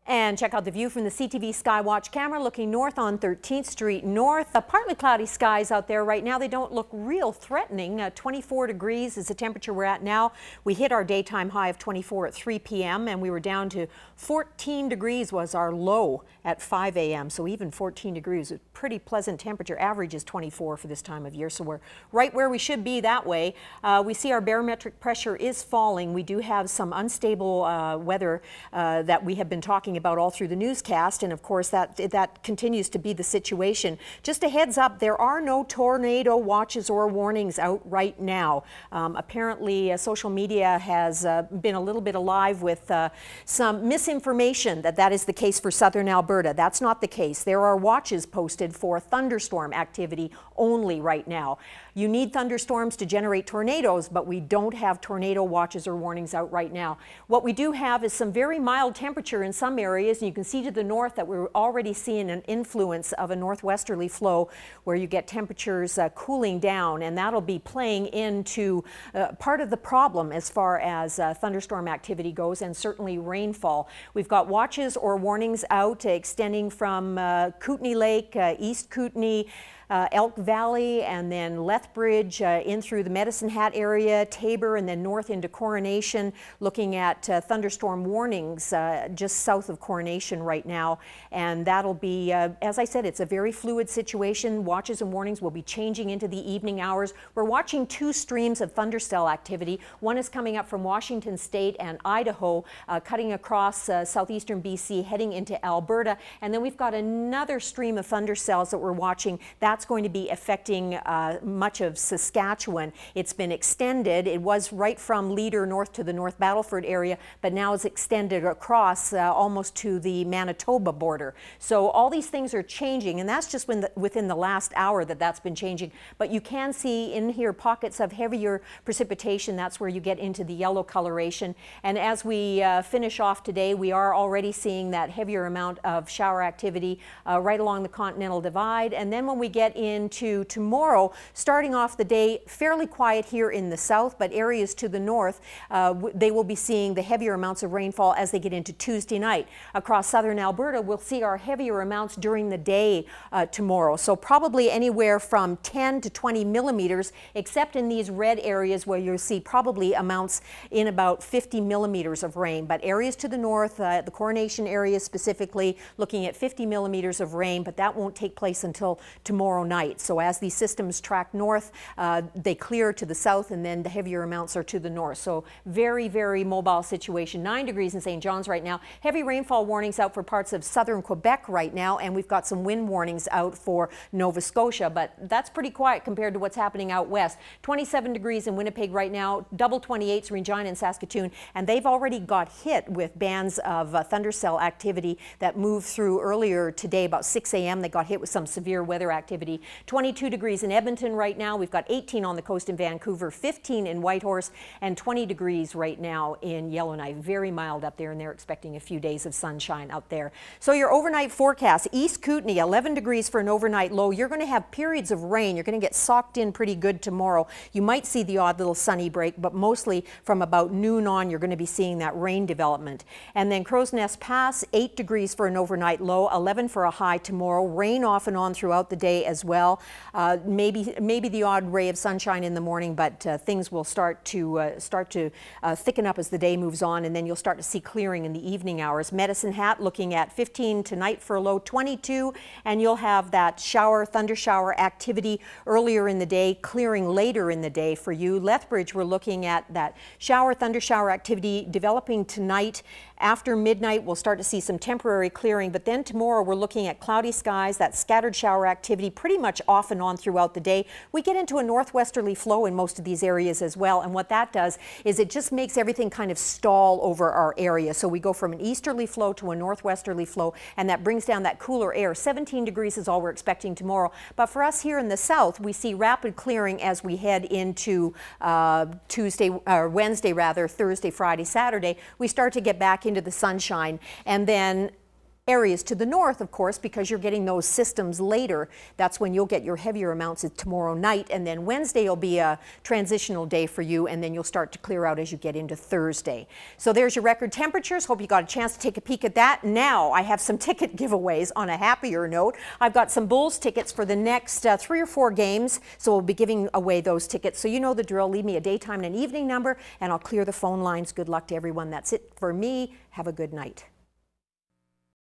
And check out the view from the CTV Skywatch camera looking north on 13th Street North. Partly cloudy skies out there right now. They don't look real threatening. 24 degrees is the temperature we're at now. We hit our daytime high of 24 at 3 p.m. and we were down to 14 degrees was our low at 5 a.m. So even 14 degrees is a pretty pleasant temperature. Average is 24 for this time of year. So we're right where we should be that way. We see our barometric pressure is falling. We do have some unstable weather that we have been talking about all through the newscast, and of course that continues to be the situation. Just a heads up, there are no tornado watches or warnings out right now. Apparently social media has been a little bit alive with some misinformation that is the case for southern Alberta. That's not the case. There are watches posted for thunderstorm activity only right now. You need thunderstorms to generate tornadoes, but we don't have tornado watches or warnings out right now. What we do have is some very mild temperature in some areas, and you can see to the north that we're already seeing an influence of a northwesterly flow where you get temperatures cooling down, and that'll be playing into part of the problem as far as thunderstorm activity goes, and certainly rainfall. We've got watches or warnings out extending from Kootenay Lake, East Kootenay, Elk Valley, and then Lethbridge in through the Medicine Hat area, Tabor, and then north into Coronation, looking at thunderstorm warnings just south of Coronation right now. And that'll be, as I said, it's a very fluid situation. Watches and warnings will be changing into the evening hours. We're watching two streams of thundercell activity. One is coming up from Washington State and Idaho, cutting across southeastern BC, heading into Alberta. And then we've got another stream of thundercells that we're watching. That's going to be affecting much of Saskatchewan. It's been extended. It was right from Leader north to the North Battleford area, but now it's extended across almost to the Manitoba border. So all these things are changing, and that's just within the last hour that's been changing. But you can see in here pockets of heavier precipitation. That's where you get into the yellow coloration. And as we finish off today, we are already seeing that heavier amount of shower activity right along the Continental Divide. And then when we get into tomorrow, starting off the day fairly quiet here in the south, but areas to the north, they will be seeing the heavier amounts of rainfall as they get into Tuesday night. Across southern Alberta, we'll see our heavier amounts during the day tomorrow. So probably anywhere from 10 to 20 millimeters, except in these red areas where you'll see probably amounts in about 50 millimeters of rain. But areas to the north, the Coronation area specifically, looking at 50 millimeters of rain, but that won't take place until tomorrow night. So as these systems track north, they clear to the south, and then the heavier amounts are to the north. So very, very mobile situation. 9 degrees in St. John's right now. Heavy rainfall warnings out for parts of southern Quebec right now, and we've got some wind warnings out for Nova Scotia, but that's pretty quiet compared to what's happening out west. 27 degrees in Winnipeg right now, double 28s Regina and Saskatoon, and they've already got hit with bands of thundercell activity that moved through earlier today about 6 a.m. They got hit with some severe weather activity. 22 degrees in Edmonton right now. We've got 18 on the coast in Vancouver, 15 in Whitehorse, and 20 degrees right now in Yellowknife. Very mild up there, and they're expecting a few days of sunshine out there. So your overnight forecast, East Kootenay, 11 degrees for an overnight low. You're going to have periods of rain. You're going to get socked in pretty good tomorrow. You might see the odd little sunny break, but mostly from about noon on, you're going to be seeing that rain development. And then Crow's Nest Pass, 8 degrees for an overnight low, 11 for a high tomorrow. Rain off and on throughout the day as well. Maybe the odd ray of sunshine in the morning, but things will start to thicken up as the day moves on, and then you'll start to see clearing in the evening hours. Medicine Hat looking at 15 tonight for a low 22, and you'll have that thunder shower activity earlier in the day, clearing later in the day for you. Lethbridge, we're looking at that thunder shower activity developing tonight. After midnight, we'll start to see some temporary clearing, but then tomorrow we're looking at cloudy skies, that scattered shower activity pretty much off and on throughout the day. We get into a northwesterly flow in most of these areas as well, and what that does is it just makes everything kind of stall over our area. So we go from an easterly flow to a northwesterly flow, and that brings down that cooler air. 17 degrees is all we're expecting tomorrow. But for us here in the south, we see rapid clearing as we head into Wednesday, Thursday, Friday, Saturday. We start to get back into the sunshine, and then areas to the north, of course, because you're getting those systems later. That's when you'll get your heavier amounts tomorrow night, and then Wednesday will be a transitional day for you, and then you'll start to clear out as you get into Thursday. So there's your record temperatures. Hope you got a chance to take a peek at that. Now I have some ticket giveaways on a happier note. I've got some Bulls tickets for the next 3 or 4 games, so we'll be giving away those tickets. So you know the drill. Leave me a daytime and an evening number, and I'll clear the phone lines. Good luck to everyone. That's it for me. Have a good night.